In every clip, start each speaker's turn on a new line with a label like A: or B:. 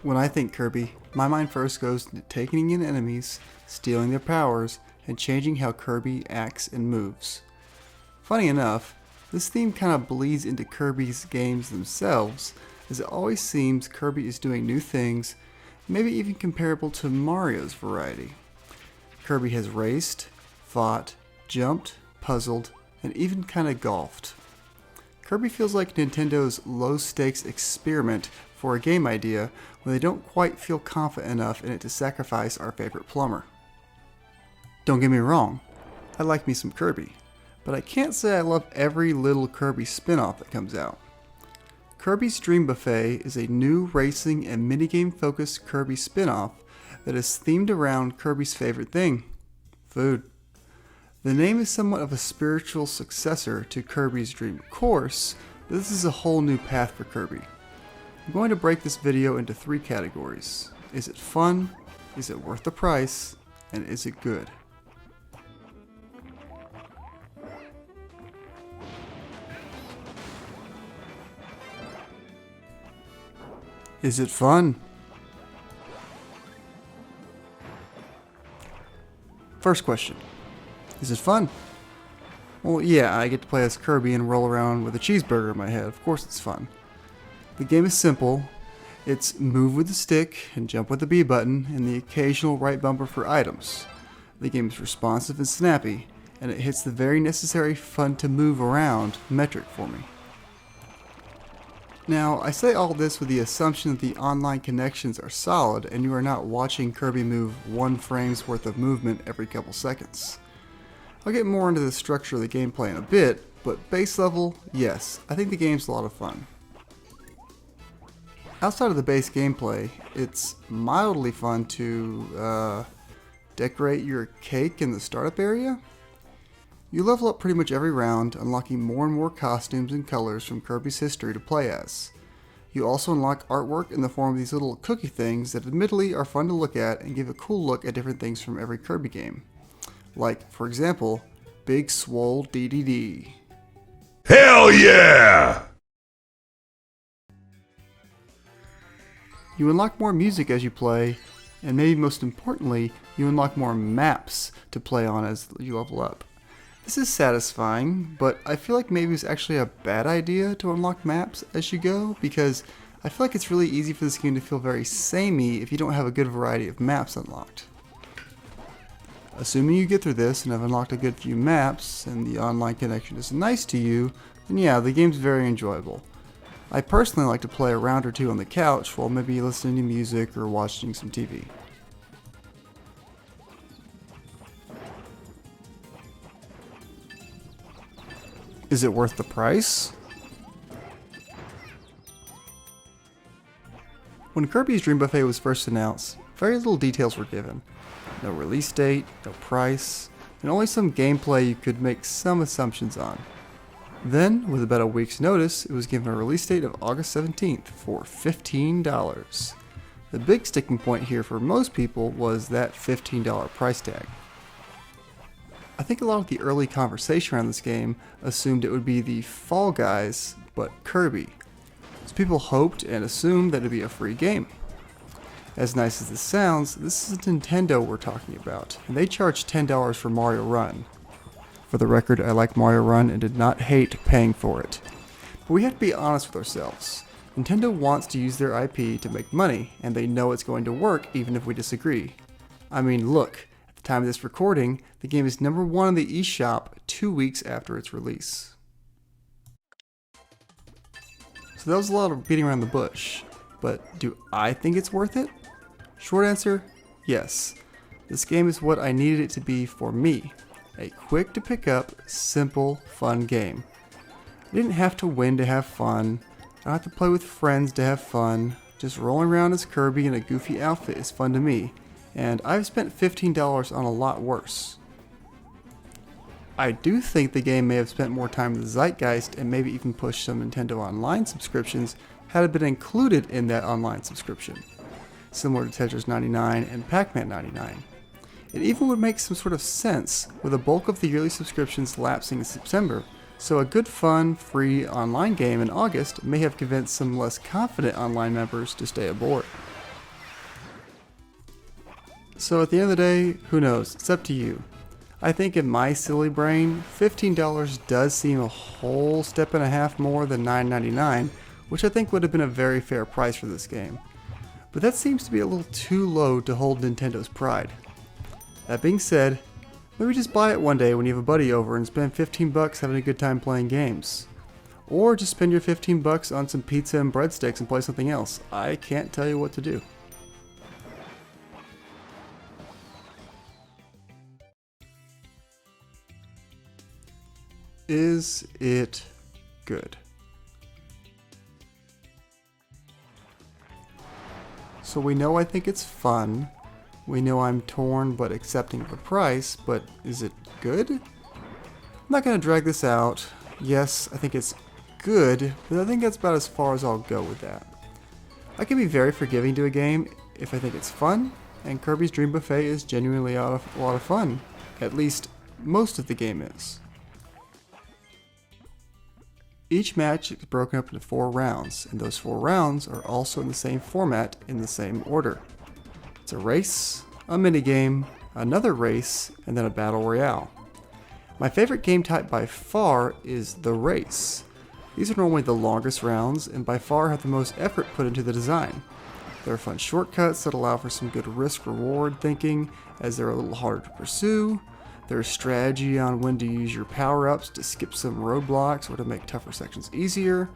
A: When I think Kirby, my mind first goes to taking in enemies, stealing their powers, and changing how Kirby acts and moves. Funny enough, this theme kind of bleeds into Kirby's games themselves, as it always seems Kirby is doing new things, maybe even comparable to Mario's variety. Kirby has raced, fought, jumped, puzzled, and even kinda golfed. Kirby feels like Nintendo's low-stakes experiment for a game idea when they don't quite feel confident enough in it to sacrifice our favorite plumber. Don't get me wrong, I like me some Kirby, but I can't say I love every little Kirby spin-off that comes out. Kirby's Dream Buffet is a new racing and minigame focused Kirby spin-off that is themed around Kirby's favorite thing, food. The name is somewhat of a spiritual successor to Kirby's Dream Course, but this is a whole new path for Kirby. I'm going to break this video into 3 categories. Is it fun? Is it worth the price? And is it good? Is it fun? First question. Is it fun? Well, yeah, I get to play as Kirby and roll around with a cheeseburger in my head. Of course it's fun. The game is simple. It's move with the stick and jump with the B button and the occasional right bumper for items. The game is responsive and snappy, and it hits the very necessary fun to move around metric for me. Now, I say all this with the assumption that the online connections are solid and you are not watching Kirby move 1 frame's worth of movement every couple seconds. I'll get more into the structure of the gameplay in a bit, but base level, yes, I think the game's a lot of fun. Outside of the base gameplay, it's mildly fun to decorate your cake in the startup area. You level up pretty much every round, unlocking more and more costumes and colors from Kirby's history to play as. You also unlock artwork in the form of these little cookie things that admittedly are fun to look at and give a cool look at different things from every Kirby game. Like, for example, Big Swole DDD.
B: Hell yeah!
A: You unlock more music as you play, and maybe most importantly, you unlock more maps to play on as you level up. This is satisfying, but I feel like maybe it's actually a bad idea to unlock maps as you go, because I feel like it's really easy for this game to feel very samey if you don't have a good variety of maps unlocked. Assuming you get through this and have unlocked a good few maps, and the online connection is nice to you, then yeah, the game's very enjoyable. I personally like to play a round or 2 on the couch while maybe listening to music or watching some TV. Is it worth the price? When Kirby's Dream Buffet was first announced, very little details were given. No release date, no price, and only some gameplay you could make some assumptions on. Then, with about a week's notice, it was given a release date of August 17th for $15. The big sticking point here for most people was that $15 price tag. I think a lot of the early conversation around this game assumed it would be the Fall Guys, but Kirby. So people hoped and assumed that it would be a free game. As nice as this sounds, this is Nintendo we're talking about, and they charged $10 for Mario Run. For the record, I like Mario Run and did not hate paying for it. But we have to be honest with ourselves. Nintendo wants to use their IP to make money, and they know it's going to work even if we disagree. I mean, look, at the time of this recording, the game is #1 in the eShop 2 weeks after its release. So that was a lot of beating around the bush, but do I think it's worth it? Short answer, yes. This game is what I needed it to be for me. A quick to pick up, simple, fun game. I didn't have to win to have fun. I don't have to play with friends to have fun. Just rolling around as Kirby in a goofy outfit is fun to me, and I've spent $15 on a lot worse. I do think the game may have spent more time in the zeitgeist and maybe even pushed some Nintendo Online subscriptions had it been included in that online subscription, similar to Tetris 99 and Pac-Man 99. It even would make some sort of sense with a bulk of the yearly subscriptions lapsing in September, so a good fun, free online game in August may have convinced some less confident online members to stay aboard. So at the end of the day, who knows? It's up to you. I think in my silly brain, $15 does seem a whole step and a half more than $9.99, which I think would have been a very fair price for this game. But that seems to be a little too low to hold Nintendo's pride. That being said, maybe just buy it one day when you have a buddy over and spend $15 having a good time playing games. Or just spend your $15 on some pizza and breadsticks and play something else. I can't tell you what to do. Is it good? So we know I think it's fun. We know I'm torn but accepting the price, but is it good? I'm not going to drag this out. Yes, I think it's good, but I think that's about as far as I'll go with that. I can be very forgiving to a game if I think it's fun, and Kirby's Dream Buffet is genuinely a lot of fun. At least, most of the game is. Each match is broken up into 4 rounds, and those 4 rounds are also in the same format in the same order. It's a race, a minigame, another race, and then a battle royale. My favorite game type by far is the race. These are normally the longest rounds and by far have the most effort put into the design. There are fun shortcuts that allow for some good risk-reward thinking as they're a little harder to pursue. There's strategy on when to use your power-ups to skip some roadblocks or to make tougher sections easier.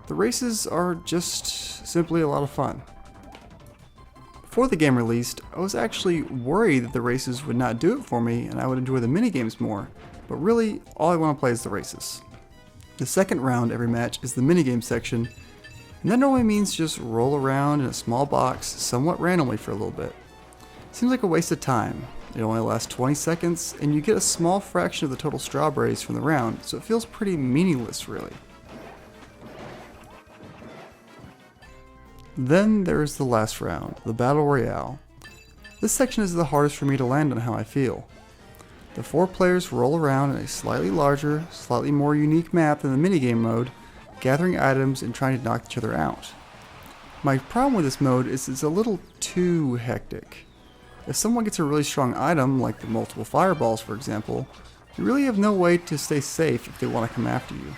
A: The races are just simply a lot of fun. Before the game released, I was actually worried that the races would not do it for me and I would enjoy the minigames more, but really, all I want to play is the races. The second round every match is the minigame section, and that normally means just roll around in a small box somewhat randomly for a little bit. Seems like a waste of time. It only lasts 20 seconds, and you get a small fraction of the total strawberries from the round, so it feels pretty meaningless, really. Then there's the last round, the Battle Royale. This section is the hardest for me to land on how I feel. The 4 players roll around in a slightly larger, slightly more unique map than the minigame mode, gathering items and trying to knock each other out. My problem with this mode is it's a little too hectic. If someone gets a really strong item, like the multiple fireballs for example, you really have no way to stay safe if they want to come after you.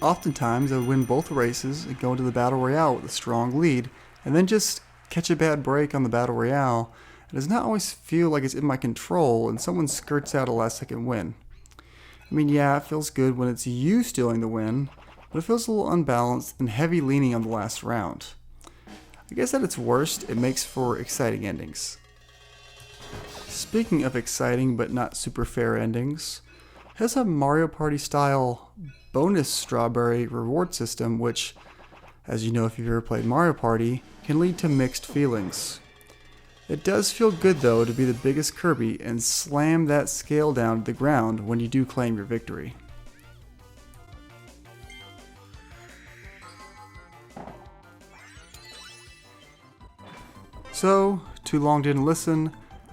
A: Oftentimes I would win both races and go into the Battle Royale with a strong lead, and then just catch a bad break on the Battle Royale. It does not always feel like it's in my control and someone skirts out a last second win. I mean, yeah, it feels good when it's you stealing the win, but it feels a little unbalanced and heavy leaning on the last round. I guess at its worst, it makes for exciting endings. Speaking of exciting but not super fair endings, it has a Mario Party style bonus strawberry reward system which, as you know if you've ever played Mario Party, can lead to mixed feelings. It does feel good though to be the biggest Kirby and slam that scale down to the ground when you do claim your victory. So, too long didn't listen.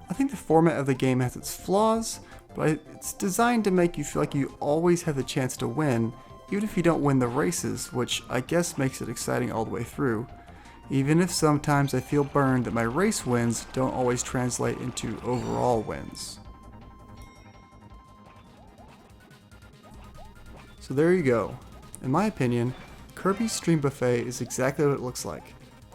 A: I think the format of the game has its flaws, but it's designed to make you feel like you always have the chance to win, even if you don't win the races, which I guess makes it exciting all the way through. Even if sometimes I feel burned that my race wins don't always translate into overall wins. So there you go. In my opinion, Kirby's Dream Buffet is exactly what it looks like.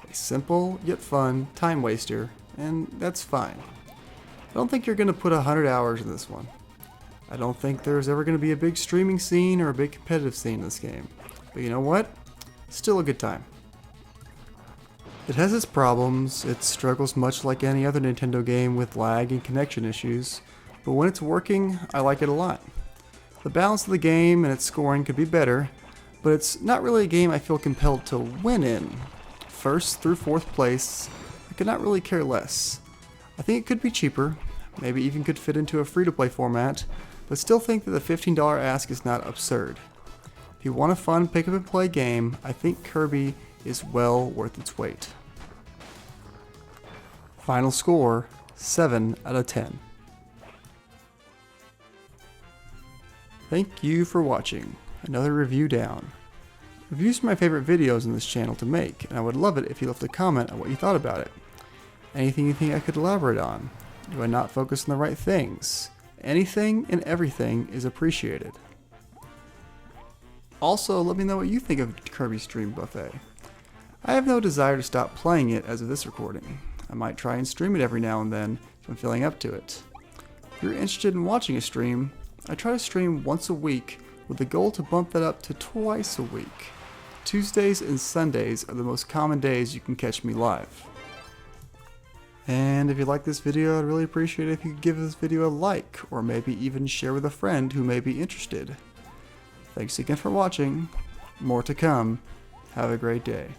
A: A simple yet fun time waster, and that's fine. I don't think you're going to put 100 hours in this one. I don't think there's ever going to be a big streaming scene or a big competitive scene in this game. But you know what? Still a good time. It has its problems, it struggles much like any other Nintendo game with lag and connection issues, but when it's working, I like it a lot. The balance of the game and its scoring could be better, but it's not really a game I feel compelled to win in. First through 4th place, I could not really care less. I think it could be cheaper, maybe even could fit into a free-to-play format, but still think that the $15 ask is not absurd. If you want a fun pick-up-and-play game, I think Kirby is well worth its weight. Final score, 7 out of 10. Thank you for watching. Another review down. Reviews are my favorite videos on this channel to make, and I would love it if you left a comment on what you thought about it. Anything you think I could elaborate on? Do I not focus on the right things? Anything and everything is appreciated. Also, let me know what you think of Kirby's Dream Buffet. I have no desire to stop playing it as of this recording. I might try and stream it every now and then if I'm feeling up to it. If you're interested in watching a stream, I try to stream once a week with the goal to bump that up to twice a week. Tuesdays and Sundays are the most common days you can catch me live. And if you like this video, I'd really appreciate it if you could give this video a like, or maybe even share with a friend who may be interested. Thanks again for watching. More to come. Have a great day.